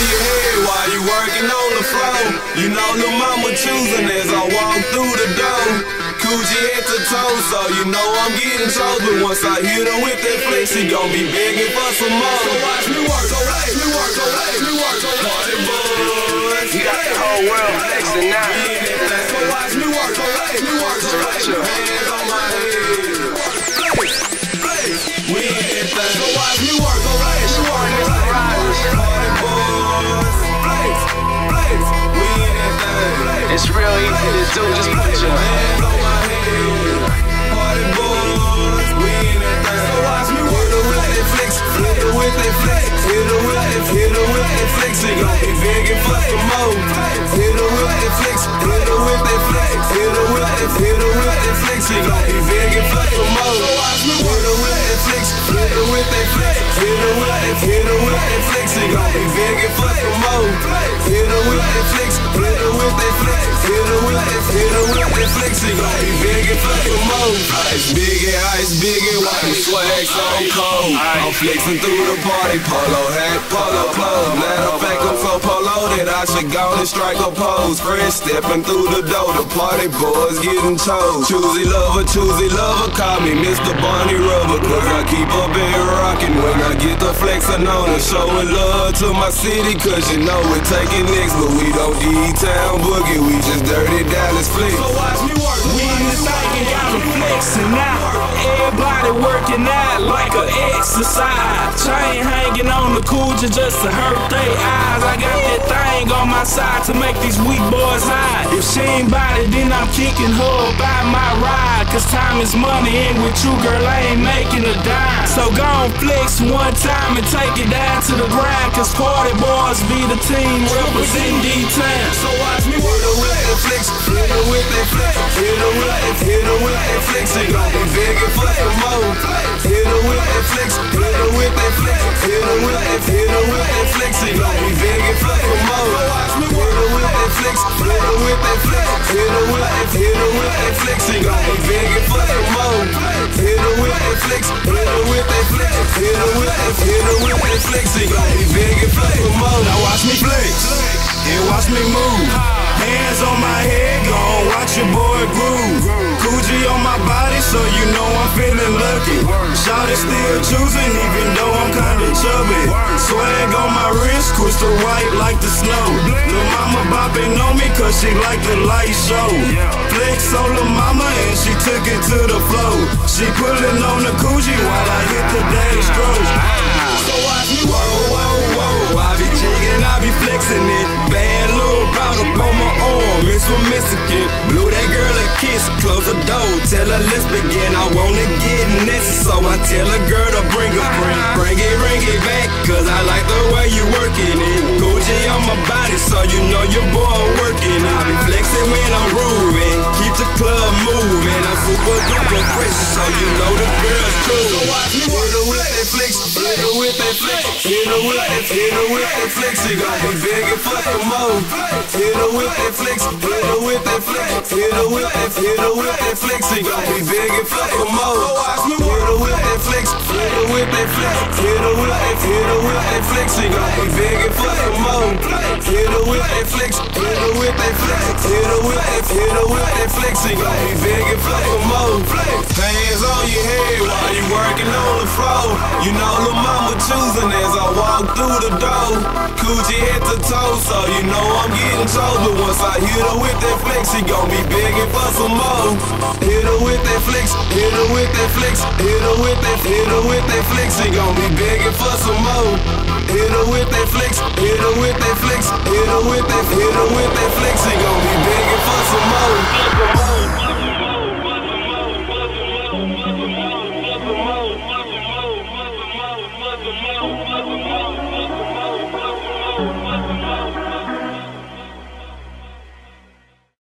your head while you working on the floor. You know lil' mama choosing as I walk through the door. Coochie head to toe, so you know I'm getting chose. But once I hit her with that flex, she gon' be begging for some more. So watch me work, so watch me work, so watch me work, so party boys. You got the whole world flexing now. So watch me work, so watch me work, so watch your hands on my head. Flex, flex, we in that thing. So watch me work, so watch me work, so party boys. Flex, flex, we in that thing. It's real easy to do, just put your hands on my head. Party boys, we in that thing. So watch me work, hit her with that flex, hit her with that flex, hit her with that flex, she gon' be begging for some more. Hit her with that flex, hit her with that flex, hit her with that flex, she gon' be begging for some more. So watch me work, hit her with that flex, hit her with that flex, hit her with that flex, she gon' be begging for some more. Hit her with that flex, hit her with that flex, hit her with that flex, she gon' be begging for some more. Ice biggie, why the swag so cold? I'm flexing through the party, polo hat, polo clothes. Matter of fact, I'm so polo that I should go and strike a pose. Fresh stepping through the door, the party boys getting chose. Choosy lover, call me Mr. Barney Rubber. Cause I keep a bed rockin' when I get the flexin' on her. Showing love to my city, cause you know we're taking nicks. But we don't D-Town boogie, we just dirty Dallas flicks. So watch me work, we in this thing and got them flexing out. Everybody working out like an exercise. Chain hanging on the coochie just to hurt their eyes. I got that thing on my side to make these weak boys hide. If she ain't bout it, then I'm kicking her by my ride. Cause time is money, and with you, girl, I ain't making a dime. So go on flex one time and take it down to the ground. Cause party boys be the team representing D-Town. So watch me work her with that flex, hit her with that flex, hit her with that flex, she gon' be begging for some more. Hit her with that flex, hit her with that flex, hit her with that flex, she gon' be begging for some more. Hit her with that flex, hit her with that flex, hit her with that flex, she gon' be begging for some more. Hit her with that flex, hit her with that flex, hit her with that flex, she gon' be begging for some more. Now watch me flex and watch me move. Hands on my head, gon' watch your boy groove. Coochie on my body, so you know I'm feeling lucky. Shawty still choosing, even though I'm kinda chubby. Swag on my wrist, crystal white like the snow. Lil' mama bopping on me, cause she like the light show. Flex on lil' mama, and she took it to the floor. She pulling on the coochie while I hit the daddy stroke. So watch me whoa, I be jigging, I be flexing it. Bad little powder on my arm, it's from Mexican. Blew that girl a kiss, close the door, tell her let's begin. I wanna get nasty, so I tell a girl to bring a friend. Bring it back, cause I like the way you working it. Gucci on my body, so you know your boy working it. I be flexing when I'm grooving, keep the club moving. I'm super duper fresh, so you know the girl's cool. So watch me hit her with that flex, hit her with that flex, hit her with that flex, she gon' be begging for some more. Hit her with that flex, hit her with that flex, hit her with that flex, she gon' be begging for some more. Hit her with that flex, hit her with that flex, hit her with that flex, she gon' be begging for some more. Hit her with that flex, hit her with that flex, hit her with that flex, she gon' be begging for some more. Hands on your head while you working on the floor. You know lil' mama choosing as I walk through the door. Coochie head to toe, so you know I'm getting chose. But once I hit her with that flex, she gon' be begging for some more. Hit her with that flex, hit her with that flex, hit her with that flex, she gon' be begging for some more. Hit her with that flex, hit her with that flex, hit her with that flex, she